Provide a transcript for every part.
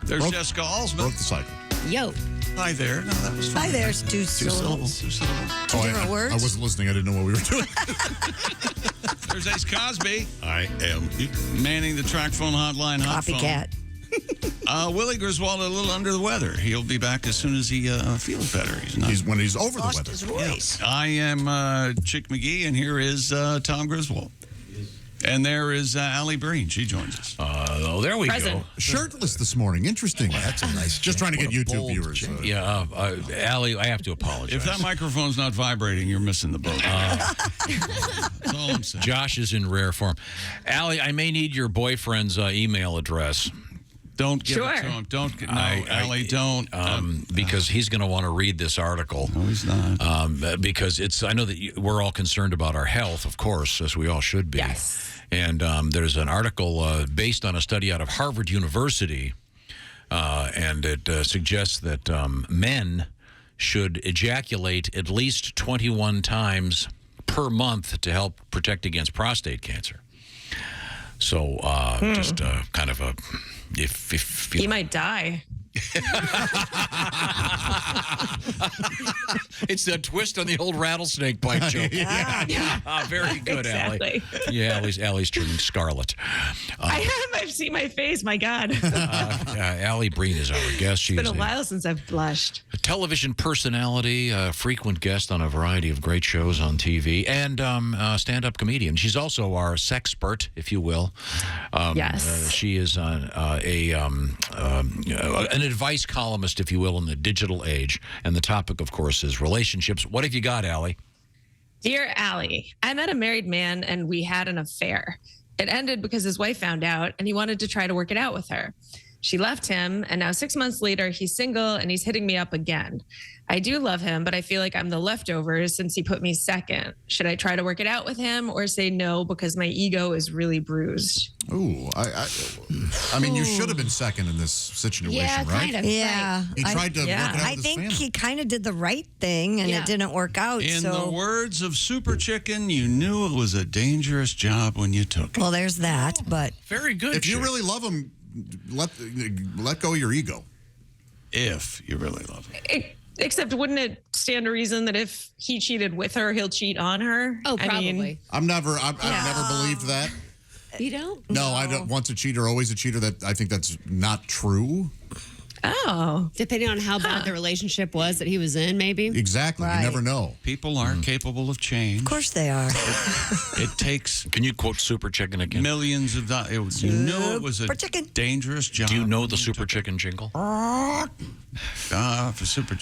There's Jessica Alsman. Broke the cycle. Yo. Hi there. No, that was fun. Hi there, two syllables. Two syllables. Two different words. I wasn't listening. I didn't know what we were doing. There's Ace Cosby. I am. Manning the track phone hotline. Hot Copycat. phone. Willie Griswold a little under the weather. He'll be back as soon as he feels better. When he's over the Lost weather. his voice. Yeah. I am Chick McGee, and here is Tom Griswold. And there is Alli Breen. She joins us. Oh, there we go. Shirtless this morning. Interesting. That's a nice. Just trying to get YouTube viewers. Yeah, Alli, I have to apologize. If that microphone's not vibrating, you're missing the boat. That's all I'm saying. Josh is in rare form. Alli, I may need your boyfriend's email address. Don't give it to him. Don't. No, Alli, don't. Because he's going to want to read this article. No, he's not. Because I know that we're all concerned about our health, of course, as we all should be. Yes. And there's an article based on a study out of Harvard University, and it suggests that men should ejaculate at least 21 times per month to help protect against prostate cancer. So just kind of a... If He might die. It's a twist on the old rattlesnake bite joke. Very good, Exactly. Alli. Yeah, Alli's turning scarlet. I am. I've seen my face. My God. Alli Breen is our guest. She's It's been a while since I've blushed. a television personality, a frequent guest on a variety of great shows on TV, and a stand-up comedian. She's also our sexpert, if you will. Yes. She is an advice columnist, if you will, in the digital age. And the topic, of course, is relationships. What have you got, Alli? Dear Alli, I met a married man and we had an affair. It ended because his wife found out and he wanted to try to work it out with her. She left him, and now 6 months later, he's single and he's hitting me up again. I do love him, but I feel like I'm the leftovers since he put me second. Should I try to work it out with him or say no because my ego is really bruised? Ooh, I mean, you should have been second in this situation, right? kind of. Yeah. He tried to work it out I with his think family. he kind of did the right thing, and it didn't work out. In so. the words of Super Chicken, you knew it was a dangerous job when you took it. Well, there's that, but Very good. If you really love him, let go of your ego. If you really love him. Except, wouldn't it stand to reason that if he cheated with her, he'll cheat on her? Oh, probably. I mean, I've never believed that. You don't? No, I don't. Once a cheater, always a cheater. That I think that's not true. oh. Depending on how bad the relationship was that he was in, maybe. Exactly. Right. You never know. People are capable of change. of course they are. It takes Can you quote Super Chicken again? millions of dollars. You knew it was a Super Chicken. dangerous job. Do you know when the Super took it. Chicken jingle? For Super.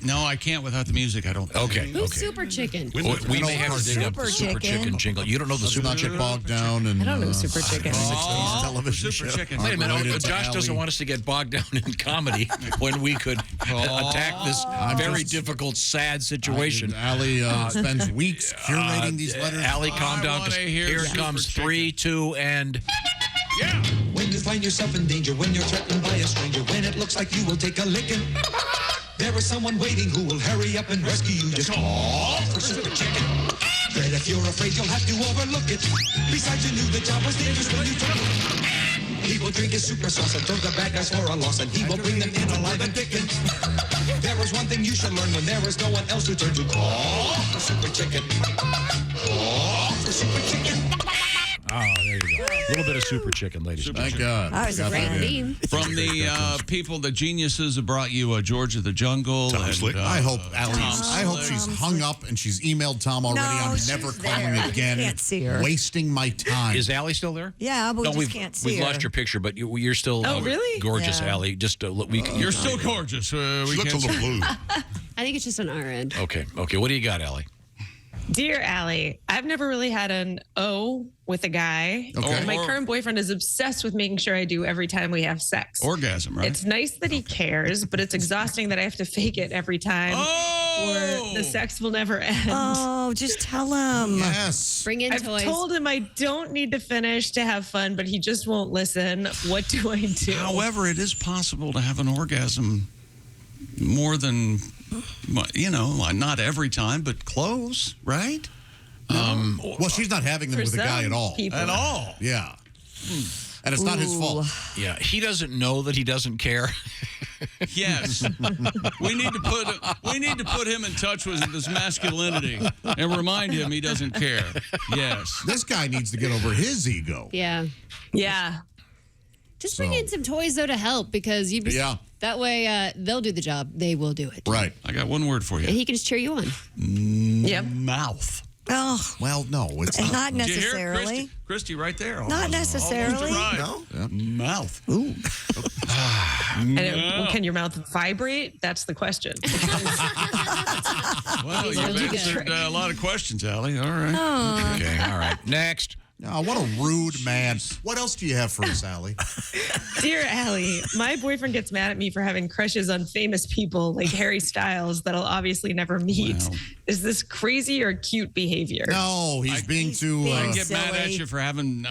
No, I can't without the music. I don't. Okay. Who's Super Chicken? We may have to dig up the Super Chicken jingle. You don't know the Let's Super not Chicken? get bogged down and I don't know Super Chicken. 60s television Super show. Chicken. Wait a minute. Related to Josh doesn't Alli. want us to get bogged down in comedy when we could attack this very difficult, sad situation. Alli spends weeks curating these letters. Alli, calm I down. wanna 'Cause hear Here it Super comes. Chicken. 3, 2, and... Yeah. When you find yourself in danger, when you're threatened by a stranger, when it looks like you will take a licking, there is someone waiting who will hurry up and rescue you. Just call for Super Chicken. But if you're afraid, you'll have to overlook it. Besides, you knew the job was dangerous when you took it. He will drink his super sauce and throw the bad guys for a loss, and he will bring them in alive and kicking. There is one thing you should learn when there is no one else to turn to. Call for Super Chicken. Call for Super Chicken. Oh, there you go. A little bit of Super Chicken, ladies and Thank gentlemen. God. That was a Got great that in. Theme. From the people, the geniuses who brought you Georgia the Jungle. And, I hope Tom I hope she's hung up and she's emailed Tom already. No, I'm she's never there. calling You again. can't see her. Wasting my time. Is Alli still there? Yeah, but we just we've, can't see we've her. lost your picture, but you're still Oh, really? gorgeous, Yeah. Alli. Just You're still gorgeous. We looks can't a little blue. I think it's just on our end. Okay. What do you got, Alli? Dear Alli, I've never really had an O with a guy. Okay. And my Or- current boyfriend is obsessed with making sure I do every time we have sex. Orgasm, right? It's nice that he cares, but it's exhausting that I have to fake it every time or the sex will never end. Oh, just tell him. Yes. Bring in I've toys. told him I don't need to finish to have fun, but he just won't listen. What do I do? However, it is possible to have an orgasm more than, not every time, but close, right? Well, she's not having them For with a guy some at all. people. At all. Yeah. And it's not his fault. Yeah, he doesn't know that he doesn't care. Yes, we need to put him in touch with his masculinity and remind him he doesn't care. Yes, This guy needs to get over his ego. Yeah. Yeah. Just bring in some toys, though, to help because Yeah. that way they'll do the job. They will do it. Right. I got one word for And you. he can just cheer you on. Yep. Mouth. Oh, Well, no, it's not. not Did you hear it, necessarily. Christy, right there. Not necessarily. Right. No? Mouth. Ooh. And can your mouth vibrate? That's the question. Well, you've you get. answered a lot of questions, Allie. All right. Okay, all right. Next. Oh, what a rude man. What else do you have for us, Allie? Dear Allie, my boyfriend gets mad at me for having crushes on famous people like Harry Styles that I'll obviously never meet. Wow. Is this crazy or cute behavior? No, he's being too. being I get mad at silly. you for having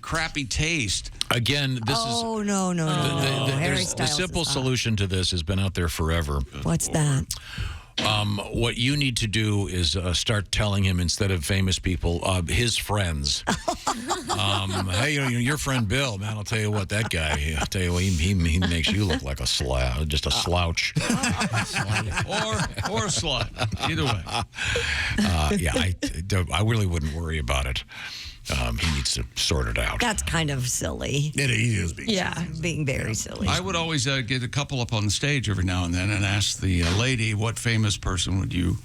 crappy taste. Again, this Oh, no. is Harry the Styles simple is hot. solution to this has been out there forever. What's that? What you need to do is start telling him instead of famous people, his friends. Hey, your friend Bill, man. I'll tell you what, that guy. I'll tell you what, he makes you look like just a slouch. Or a slut. Either way. Yeah, I really wouldn't worry about it. He needs to sort it out. That's kind of silly. It is being. Yeah. Being very silly. I would always get a couple up on the stage every now and then and ask the lady, what famous person would you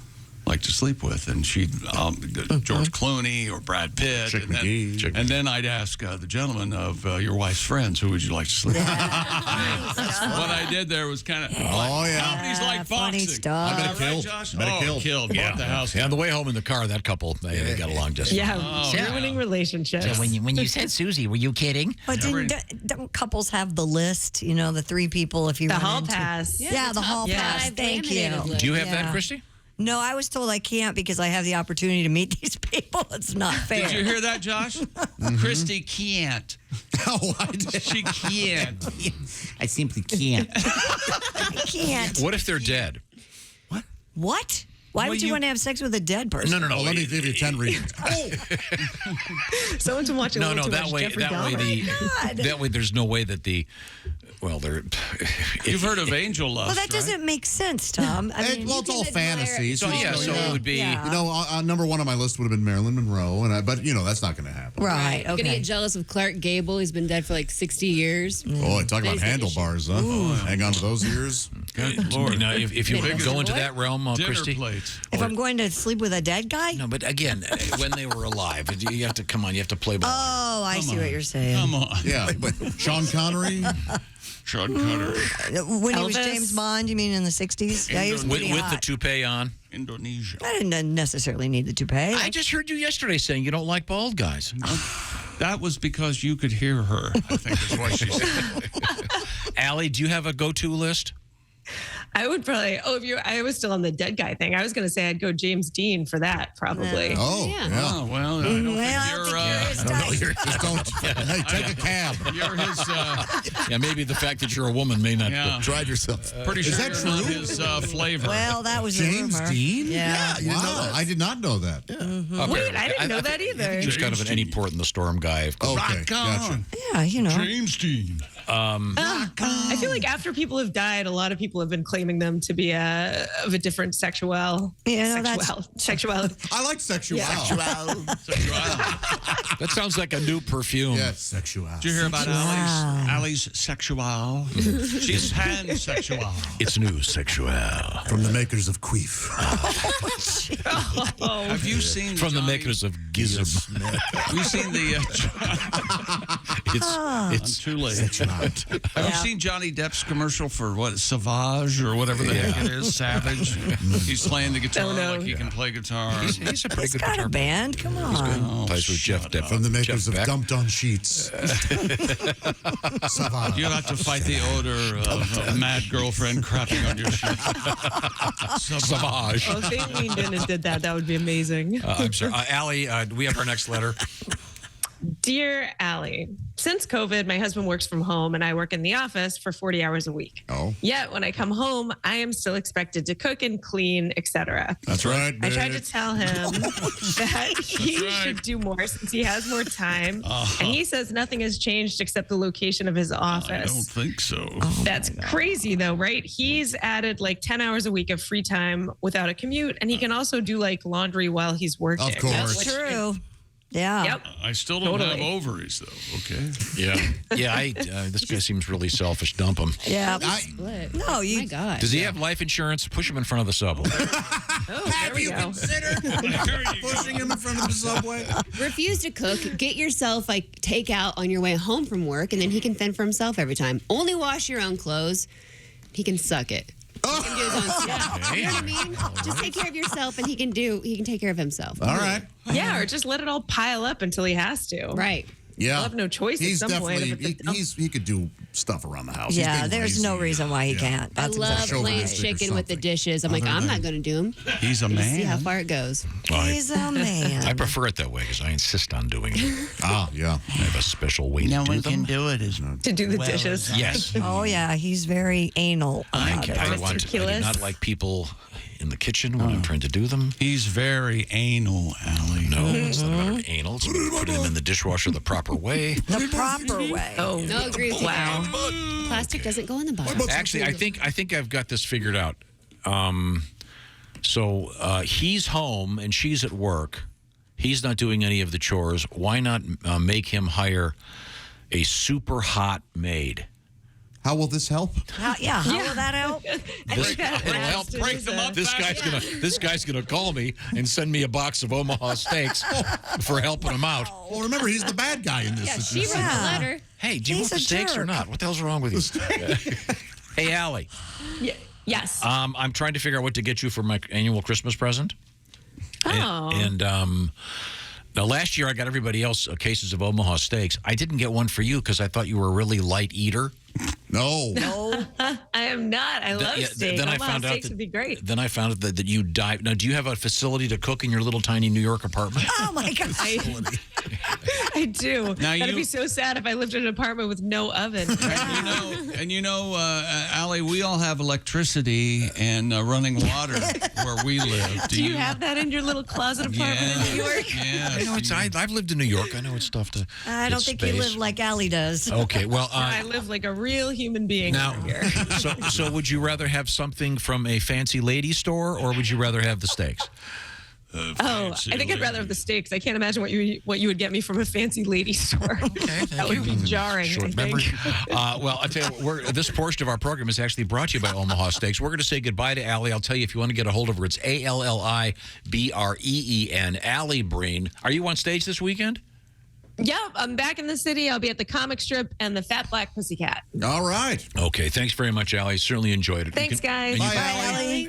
like to sleep with? And she'd, George Clooney or Brad Pitt. Chick and, then, McGee. and then I'd ask the gentleman of your wife's friends, who would you like to sleep with? What I did there was kind of, Oh, yeah. companies like funny boxing. stuff. I bet it Right, killed. Josh? Bet it Oh, killed. killed. Bought the house. Yeah, on the way home in the car, that couple, they got along just fine. Yeah, ruining relationships. So when you said Susie, were you kidding? But don't couples have the list? You know, the three people if you The run hall into- pass. Yeah, the hall Yeah. pass. Thank you. Laminated list. Do you have Yeah. that, Christy? No, I was told I can't because I have the opportunity to meet these people. It's not fair. Did you hear that, Josh? Christy can't. Oh, I did. She can't. I simply can't. I can't. What if they're dead? What? Why Well, would you you- want to have sex with a dead person? No. Well, let me give you 10 reasons. Someone's been watching a No, little too that much way, Jeffrey that way, Dahmer. that way, there's no way that they're. You've heard of angel lust, Well, that right? doesn't make sense, Tom. I mean, Well, it's all can admire- fantasy. So yeah, so it would be. Yeah. You know, number one on my list would have been Marilyn Monroe, but that's not going to happen. right, You're gonna okay. get jealous of Clark Gable. He's been dead for like 60 years. Oh, talk about There's the handlebars, huh? Hang on to those ears. Good Lord. Now, if you go into that realm, Dinner Christy. plates. If I'm going to sleep with a dead guy? No, but again, when they were alive, you have to come on. You have to play ball. Oh, I see what you're saying. Come on. Yeah. Sean Connery. Sean Connery. When he was Elvis? James Bond, you mean in the 60s? Yeah, he was with pretty the hot. toupee on. Indonesia. I didn't necessarily need the toupee. I just heard you yesterday saying you don't like bald guys. That was because you could hear her, I think is what she said. Allie, do you have a go-to list? I would probably. I was still on the dead guy thing. I was going to say I'd go James Dean for that, probably. Oh, Yeah. yeah. Oh, well, I don't Well, think I don't you're, think you're his type. Hey, take a cab. you're his, Yeah, maybe the fact that you're a woman may not. yeah. Drive yourself. Pretty sure Is that you're not true? his flavor. Well, that was a James rumor. Dean? Yeah. You didn't know that? I did not know that. Wait, I didn't know that either. Just kind of an any port in the storm guy. Okay, Rock gotcha. on. Yeah, you know. James Dean. I feel like after people have died, a lot of people have been claiming them to be of a different sexuality. Sexuality. I like sexuality. That sounds like a new perfume. Yes, sexuality. Did you hear about Wow. Allie's sexual? She's pansexual. It's new sexual. From the makers of Queef. Have you seen From the Johnny- makers of Gizm. Have you seen the? It's Too late. Sexuality. Have you seen Johnny Depp's commercial for what Savage or whatever the heck it is? Savage. He's playing the guitar Oh, no. like he can play guitar. he's a pretty He's good got guitar a band. Come on. Plays with Jeff Depp. From the makers Jeff of Beck. Dumped on Sheets. Savage. You'll have to fight the odor of a mad girlfriend crapping on your sheets. Savage. Well, if they leaned in and did that, that would be amazing. I'm sorry. Allie, do we have our next letter? Dear Allie, since COVID, my husband works from home and I work in the office for 40 hours a week. Oh. Yet when I come home, I am still expected to cook and clean, etc. That's right. I tried to bitch. tell him that he should do more since he has more time. And he says nothing has changed except the location of his I office. don't think so. That's crazy though, right? He's added like 10 hours a week of free time without a commute. And he can also do like laundry while he's working. Of course. Which- True. Yeah. Yep. I still don't Totally. have ovaries, though. Okay. Yeah. This guy seems really selfish. Dump him. Yeah. Split. No, Oh you. my God. Does he have life insurance? Push him in front of the subway. Oh, there we go. Pushing him in front of the subway? Refuse to cook. Get yourself like takeout on your way home from work, and then he can fend for himself every time. Only wash your own clothes. He can suck it. He can do his own stuff. You know what I mean? Just take care of yourself, and he can take care of himself. All right. Yeah, or just let it all pile up until he has to. Right. Yeah. He'll have no choice He's at some point. definitely, if it's a he could do stuff around the house. He's Yeah, being there's lazy. no reason why he can't. I That's love exactly playing chauvinistic or chicken with the something. dishes. I'm like, I'm not going to do them. He's a See how man. far it goes. He's a man. I prefer it that way because I insist on doing it. Ah, yeah. I have a special way to do them. do it. Is to do the dishes. Yes. Oh yeah, he's very anal. I about it. do Ridiculous. not like people in the kitchen when I'm trying to do them. He's very anal, Allie. No, it's not a matter of anal. It's about putting them in the dishwasher the proper way. The proper way. Oh, No, agree with you. wow. Plastic doesn't go in the bottom. Actually, I think I've got this figured out. So he's home and she's at work. He's not doing any of the chores. Why not make him hire a super hot maid? How will this help? How will that help? I think that It'll help adds to break his, them up. This guy's gonna call me and send me a box of Omaha Steaks for helping him out. Well, remember, he's the bad guy in this. Yeah, she wrote the letter. Hey, do you He's want the a steaks or jerk. not? What the hell's wrong with you? Hey, Allie. Yes. I'm trying to figure out what to get you for my annual Christmas present. Oh. And now last year I got everybody else cases of Omaha Steaks. I didn't get one for you because I thought you were a really light eater. No. No. I am not. I love steak. Then I Omaha found out steaks would be great. Then I found out that you dive. Now, do you have a facility to cook in your little tiny New York apartment? Oh my God. I do. Now That'd you- be so sad if I lived in an apartment with no oven. And you know, Allie, we all have electricity and running water where we live. Do you have that in your little closet apartment in New York? Yeah. I know I've lived in New York. I know it's tough to. I don't get think you space. live like Allie does. Okay, well, I live like a real human being now, over here. so would you rather have something from a fancy lady store, or would you rather have the steaks? Oh, I think I'd rather have the steaks. I can't imagine what you would get me from a fancy lady store. Okay, that would be jarring. Short I think. memory. Well, I tell you, this portion of our program is actually brought to you by Omaha Steaks. We're going to say goodbye to Allie. I'll tell you if you want to get a hold of her, it's ALLIBREEN. Alli Breen. Are you on stage this weekend? Yep, I'm back in the city. I'll be at the comic strip and the Fat Black Pussycat. All right. Okay, thanks very much, Allie. Certainly enjoyed it. Thanks, guys. Bye, Bye, Allie. Allie.